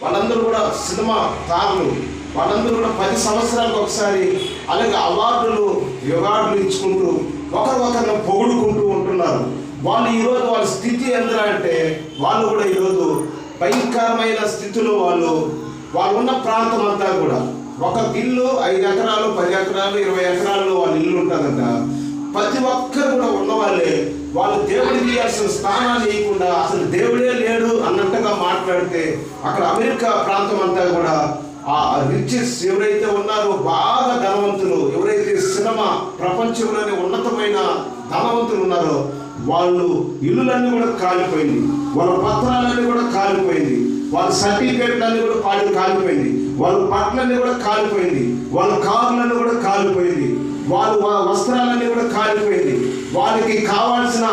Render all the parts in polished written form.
వాళ్ళందరూ కూడా సినిమా తారులు, వాళ్ళందరూ కూడా 10 సంవత్సరాలకు ఒకసారి అలాగే అవార్డులు ఇచ్చుకుంటూ ఒకరిని పొగుడుకుంటూ ఉంటున్నారు. వాళ్ళు ఈరోజు వాళ్ళ స్థితి ఎంత అంటే వాళ్ళు కూడా ఈరోజు భయంకరమైన స్థితిలో వాళ్ళు ఉన్న ప్రాంతం అంతా కూడా ఒక ఇల్లు 5 ఎకరాలు 10 ఎకరాలు 20 ఎకరాల్లో వాళ్ళ ఇల్లు ఉంటుందంట. ప్రతి ఒక్కరు కూడా ఉన్నవాళ్ళే వాళ్ళు దేవుడికి ఇవ్వాల్సిన స్థానాన్ని ఇవ్వకుండా అసలు దేవుడే లేడు అన్నట్టుగా మాట్లాడితే అక్కడ అమెరికా ప్రాంతం అంతా కూడా ఆ రిచెస్ ఎవరైతే ఉన్నారో బాగా ధనవంతులు, ఎవరైతే సినిమా ప్రపంచంలోనే ఉన్నతమైన ధనవంతులు ఉన్నారో వాళ్ళు ఇల్లులన్నీ కూడా కాలిపోయింది, వాళ్ళ పత్రాలన్నీ కూడా కాలిపోయింది, వాళ్ళ సర్టిఫికేట్లన్నీ కూడా కాలిపోయింది, వాళ్ళ పట్లన్నీ కూడా కాలిపోయింది, వాళ్ళ కార్లన్నీ కూడా కాలిపోయింది, వాళ్ళ వస్త్రాలన్నీ కూడా కాలిపోయింది, వాళ్ళకి కావాల్సిన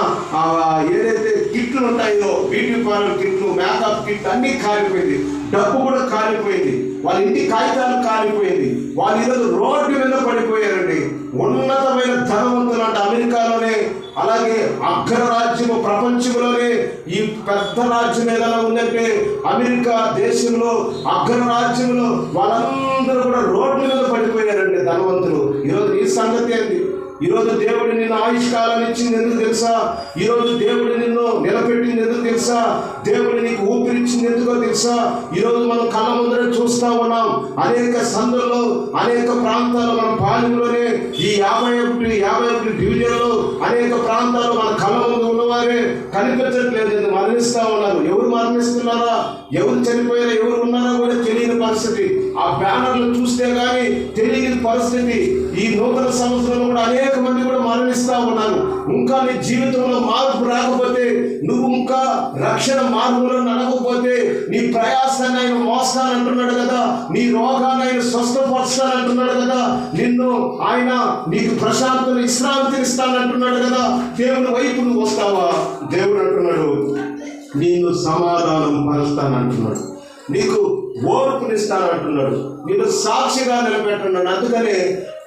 ఏదైతే కిట్లు ఉంటాయో బ్యూటీ పార్లర్ కిట్లు, మేకప్ కిట్లు అన్నీ కాలిపోయింది, డబ్బు కూడా కాలిపోయింది, వాళ్ళ ఇంటి కాగితాలు కాలిపోయింది. వాళ్ళు ఈరోజు రోడ్డు మీద పడిపోయారండి. ఉన్నతమైన ధనవంతులు అంటే అమెరికాలోనే, అలాగే అగ్రరాజ్యము ప్రపంచంలోనే ఈ పెద్ద రాజ్యం ఏదైనా ఉందంటే అమెరికా దేశంలో అగ్రరాజ్యంలో వాళ్ళందరూ కూడా రోడ్ల మీద పడిపోయారండి ధనవంతులు. ఈరోజు ఈ సంగతి ఏంటి? ఈరోజు దేవుడు నిన్ను ఆయుష్కాలాన్ని ఇచ్చింది ఎందుకు తెలుసా? ఈరోజు దేవుడు నిన్ను నిలబెట్టింది ఎందుకు తెలుసా? దేవుడు నీకు ఊపిరిచ్చింది ఎందుకో తెలుసా? ఈరోజు మనం కళ్ళ ముందరే చూస్తూ ఉన్నాం. అనేక సందుల్లో అనేక ప్రాంతాల్లో మన పాలెంలోనే ఈ 51 డివిజన్లో అనేక ప్రాంతాల్లో మన కళ్ళ ముందు ఉన్నవారే కనిపించట్లేదు, మరణిస్తూ ఉన్నారు. ఎవరు మరణిస్తున్నారా, ఎవరు చనిపోయారా, ఎవరు ఉన్నారా కూడా తెలియని పరిస్థితి. ఆ బ్యానర్లు చూస్తే కానీ తెలియని పరిస్థితి. ఈ నూతన సంవత్సరంలో కూడా అనేక మంది కూడా మరణిస్తూ ఉన్నారు. ఇంకా నీ జీవితంలో మార్పు రాకపోతే, నువ్వు ఇంకా రక్షణ మార్పులో నడవకపోతే, నీ ప్రయాసాన్ని ఆయన మోస్తానంటున్నాడు కదా, నీ రోగాన్ని ఆయన స్వస్థపరుస్తానంటున్నాడు కదా, నిన్ను ఆయన నీకు ప్రశాంతత విశ్రాంతిని ఇస్తానంటున్నాడు కదా, దేవుని వైపు నువ్వు వస్తావా? దేవుడు అంటున్నాడు నేను సమాధానం పరుస్తానంటున్నాడు, నీకు ఓర్పునిస్తానంటున్నాడు, నేను సాక్షిగా నిలబెట్టున్నాడు. అందుకనే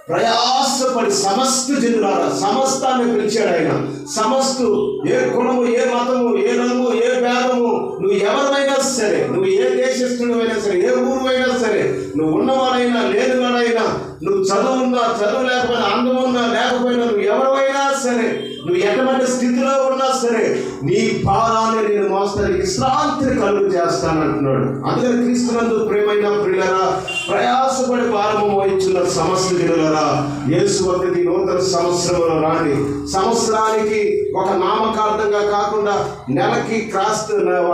ప్రయాసపడి సమస్త జనులారా, సమస్తాన్ని పిలిచాడు ఆయన. సమస్తు ఏ కులము, ఏ మతము, ఏ రంగు, ఏ భేదము, నువ్వు ఎవరినైనా సరే, నువ్వు ఏ దేశస్థుడివైనా సరే, ఏ ఊరు అయినా సరే, నువ్వు ఉన్నవాడైనా లేనివాడైనా, నువ్వు చదువున్నా చదువు లేకపోయినా, అందం ఉన్నా లేకపోయినా, నువ్వు ఎవరైనా సరే, నువ్వు ఎటువంటి స్థితిలో ఉన్నా సరే, నీ భారాన్ని నేను మోస్తానికి విశ్రాంతిని కలుగు చేస్తానంటున్నాడు. అందుకని క్రీస్తునందు ప్రియమైన ప్రియులారా, ప్రయాసపడి భారము వహించిన సమస్త జనులారా, యేసు వద్దకు నూతన సంవత్సరంలో రాండి. సంవత్సరానికి ఒక నామకార్థంగా కాకుండా, నెలకి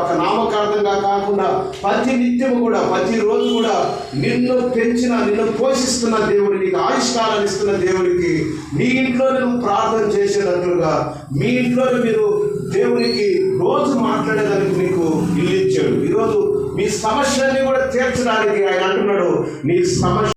ఒక నామకార్థంగా కాకుండా, ప్రతి నిత్యము కూడా, ప్రతి రోజు కూడా నిన్ను పెంచిన, నిన్ను పోషిస్తున్న దేవుడు, నీకు ఆయుష్కాలాన్ని ఇస్తున్న దేవుడికి నీ ఇంట్లో నువ్వు ప్రార్థన చేసేటట్లుగా, మీ ఇంట్లో మీరు దేవునికి రోజు మాట్లాడేదానికి నీకు ఇల్లు ఇచ్చాడు. ఈరోజు మీ సమస్యల్ని కూడా తీర్చడానికి ఆయన అంటున్నాడు, నీ సమస్య